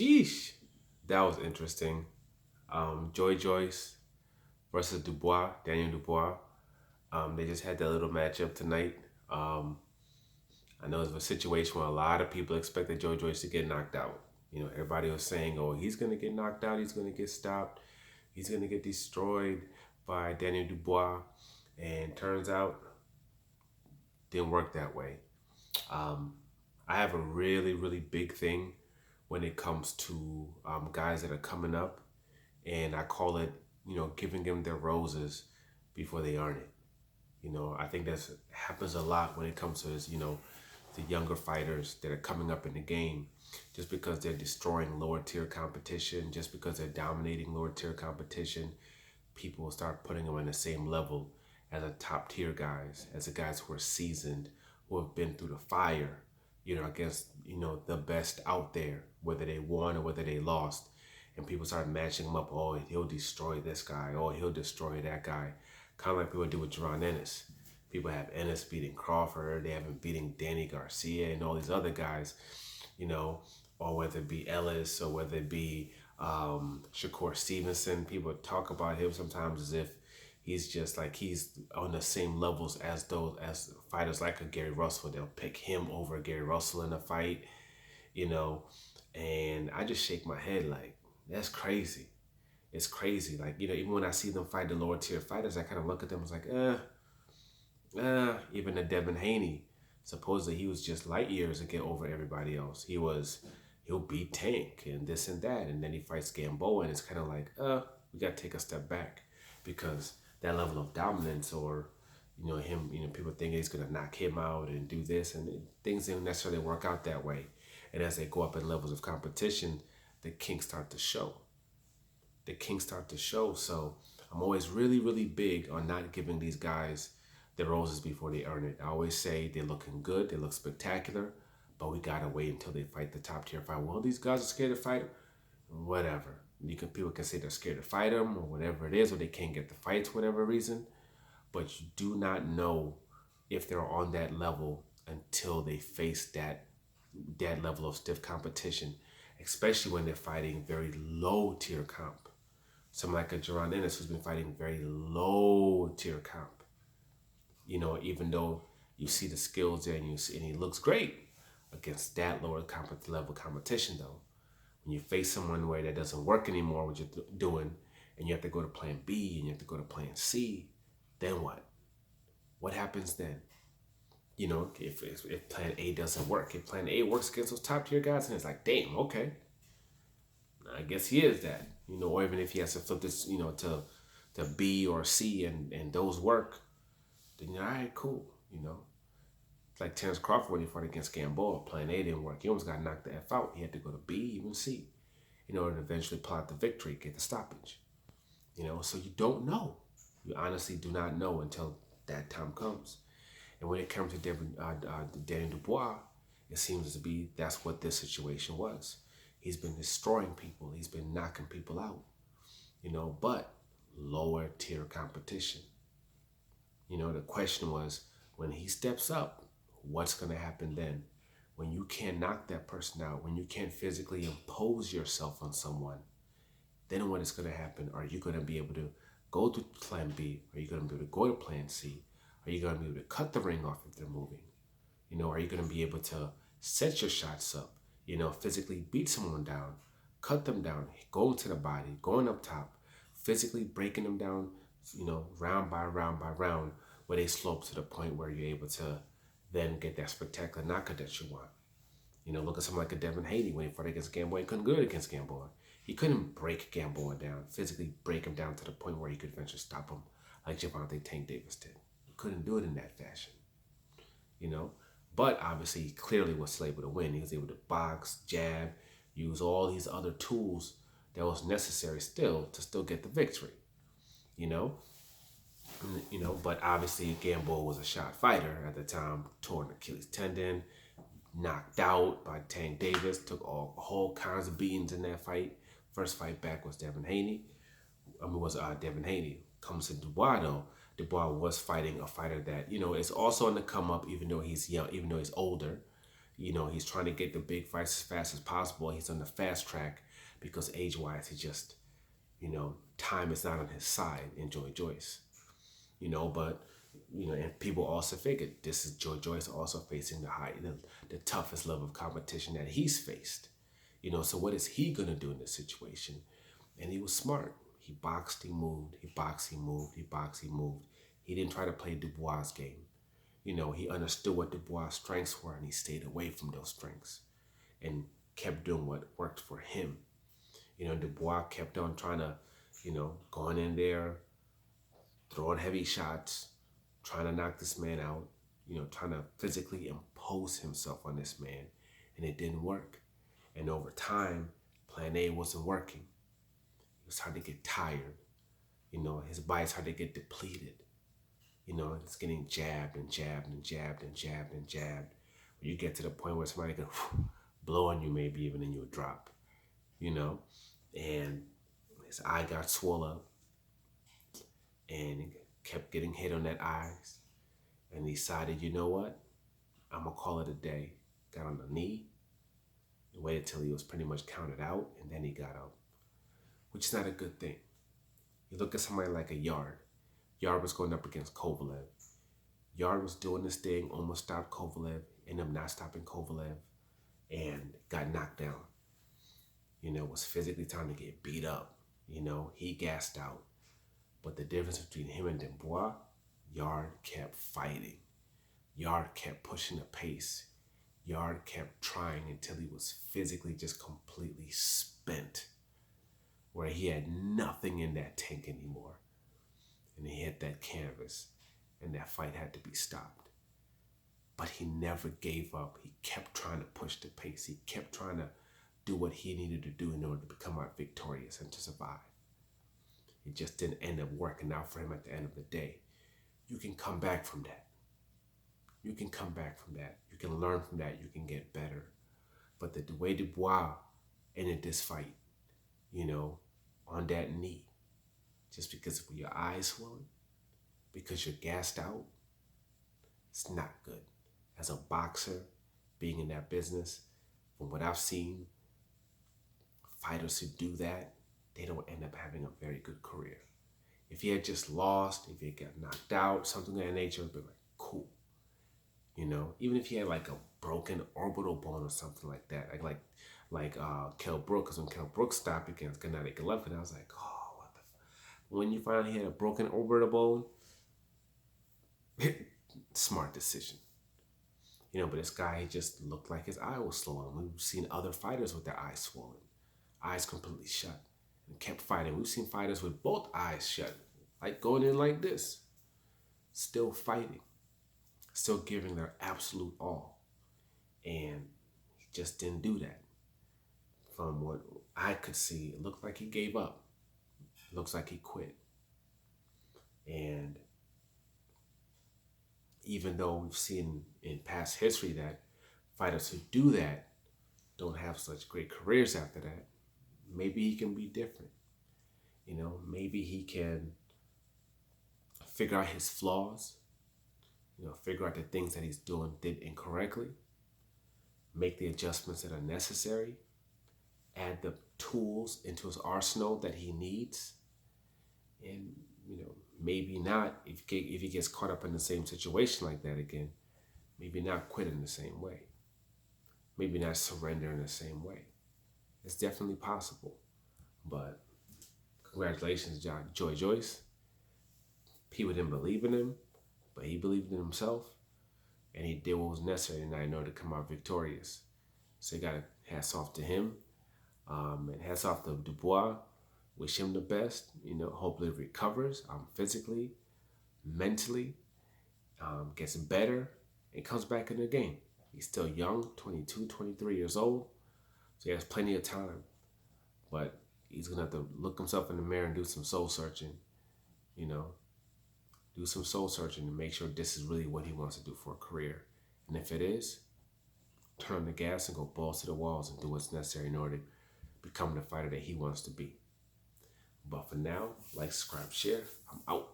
Sheesh. That was interesting. Joyce versus Dubois, Daniel Dubois. They just had that little matchup tonight. Um, I know it was a situation where a lot of people expected Joyce to get knocked out. Everybody was saying, "Oh, he's gonna get knocked out. He's gonna get stopped. He's gonna get destroyed by Daniel Dubois." And turns out, didn't work that way. Um, I have a really, really big thing when it comes to guys that are coming up, and I call it, giving them their roses before they earn it. I think that happens a lot when it comes to this, the younger fighters that are coming up in the game, just because they're destroying lower tier competition, just because they're dominating lower tier competition, people will start putting them on the same level as a top tier guys, as the guys who are seasoned, who have been through the fire, against, the best out there, whether they won or whether they lost. And people start matching them up. Oh, he'll destroy this guy. Oh, he'll destroy that guy. Kind of like people do with Jerron Ennis. People have Ennis beating Crawford. They have him beating Danny Garcia and all these other guys, you know, or whether it be Ellis or whether it be Shakur Stevenson. People talk about him sometimes as if he's just like he's on the same levels as fighters like a Gary Russell. They'll pick him over Gary Russell in a fight, you know, and I just shake my head like that's crazy. It's crazy. Like, even when I see them fight the lower tier fighters, I kind of look at them as like, even the Devin Haney, supposedly he was just light years to get over everybody else. He'll beat Tank and this and that. And then he fights Gamboa and it's kind of like, we got to take a step back because that level of dominance or, him, people think he's going to knock him out and do this and things don't necessarily work out that way. And as they go up in levels of competition, the kinks start to show. So I'm always really, really big on not giving these guys the roses before they earn it. I always say they're looking good, they look spectacular, but we gotta wait until they fight the top tier fight. Well, these guys are scared to fight, whatever. People can say they're scared to fight them or whatever it is, or they can't get the fights for whatever reason. But you do not know if they're on that level until they face that level of stiff competition, especially when they're fighting very low tier comp. Someone like a Jerron Ennis who's been fighting very low tier comp. Even though you see the skills there and he looks great against that lower level competition though. When you face someone where that doesn't work anymore, what you're doing, and you have to go to plan B and you have to go to plan C, then what? What happens then? If plan A doesn't work, if plan A works against those top tier guys, and it's like, damn, okay, I guess he is that, or even if he has to flip this, to B or C and those work, then all right, cool, It's like Terrence Crawford when he fought against Gamboa, plan A didn't work. He almost got knocked the F out. He had to go to B, even C, in order to eventually pull out the victory, get the stoppage. So you don't know. You honestly do not know until that time comes. And when it comes to Daniel Dubois, it seems to be that's what this situation was. He's been destroying people. He's been knocking people out, but lower tier competition. The question was when he steps up, what's going to happen then? When you can't knock that person out, when you can't physically impose yourself on someone, then what is going to happen? Are you going to be able to go to plan B? Are you going to be able to go to plan C? Are you going to be able to cut the ring off if they're moving? Are you going to be able to set your shots up? Physically beat someone down, cut them down, going to the body, going up top, physically breaking them down, round by round by round, where they slope to the point where you're able to then get that spectacular knockout that you want. Look at someone like a Devin Haney when he fought against Gamboa. He couldn't go against Gamboa. He couldn't break Gamboa down, physically break him down to the point where he could eventually stop him like Gervonta Tank Davis did. He couldn't do it in that fashion, But obviously, he clearly was still able to win. He was able to box, jab, use all these other tools that was necessary still to still get the victory, But obviously, Gamboa was a shot fighter at the time, torn Achilles tendon, knocked out by Tank Davis, took all whole kinds of beatings in that fight. First fight back was Devin Haney. Devin Haney. Comes to Dubois though. Dubois was fighting a fighter that, is also on the come up even though he's young, even though he's older. He's trying to get the big fights as fast as possible. He's on the fast track because age-wise, he just, time is not on his side in Joyce. But and people also figured this is Joyce also facing the toughest level of competition that he's faced. So what is he gonna do in this situation? And he was smart. He boxed, he moved, he boxed, he moved, he boxed, he moved. He didn't try to play Dubois' game. He understood what Dubois' strengths were and he stayed away from those strengths and kept doing what worked for him. Dubois kept on trying to, going in there, throwing heavy shots, trying to knock this man out, trying to physically impose himself on this man, and it didn't work. And over time, plan A wasn't working. He was starting to get tired. His body started to get depleted. It's getting jabbed and jabbed and jabbed and jabbed and jabbed. When you get to the point where somebody can blow on you, maybe even and you'll drop, and his eye got swollen up and he kept getting hit on that eyes. And he decided, you know what? I'm going to call it a day. Got on the knee, waited till he was pretty much counted out, and then he got up, which is not a good thing. You look at somebody like a Yard. Yard was going up against Kovalev. Yard was doing this thing, almost stopped Kovalev, ended up not stopping Kovalev, and got knocked down. Was physically trying to get beat up. He gassed out. But the difference between him and Dubois, Yard kept fighting. Yard kept pushing the pace. Yard kept trying until he was physically just completely spent, where he had nothing in that tank anymore. And he hit that canvas, and that fight had to be stopped. But he never gave up. He kept trying to push the pace. He kept trying to do what he needed to do in order to become out victorious and to survive. It just didn't end up working out for him at the end of the day. You can come back from that. You can come back from that. You can learn from that. You can get better. But the way Dubois ended this fight, on that knee, just because of your eyes swollen, because you're gassed out, it's not good. As a boxer, being in that business, from what I've seen, fighters who do that, they don't end up having a very good career. If he had just lost, if he got knocked out, something of that nature, it'd be like, cool. Even if he had like a broken orbital bone or something like that, like Kell Brook, because when Kell Brook stopped against Gennady Golovkin, I was like, oh, what the when you find he had a broken orbital bone, smart decision. But this guy, he just looked like his eye was swollen. We've seen other fighters with their eyes swollen, eyes completely shut, and kept fighting. We've seen fighters with both eyes shut, like going in like this, still fighting, still giving their absolute all. And he just didn't do that. From what I could see, it looked like he gave up. It looks like he quit. And even though we've seen in past history that fighters who do that don't have such great careers after that, maybe he can be different. Maybe he can figure out his flaws, figure out the things that did incorrectly, make the adjustments that are necessary, add the tools into his arsenal that he needs, and maybe not, if he gets caught up in the same situation like that again, maybe not quit in the same way, maybe not surrender in the same way. It's definitely possible. But congratulations, Joyce. People didn't believe in him, but he believed in himself, and he did what was necessary in order to come out victorious. So you got to hats off to him, and hats off to Dubois. Wish him the best. Hopefully he recovers physically, mentally, gets better, and comes back in the game. He's still young, 22, 23 years old, so he has plenty of time. But he's going to have to look himself in the mirror and do some soul searching, do some soul searching to make sure this is really what he wants to do for a career. And if it is, turn on the gas and go balls to the walls and do what's necessary in order to become the fighter that he wants to be. But for now, like, subscribe, share. I'm out.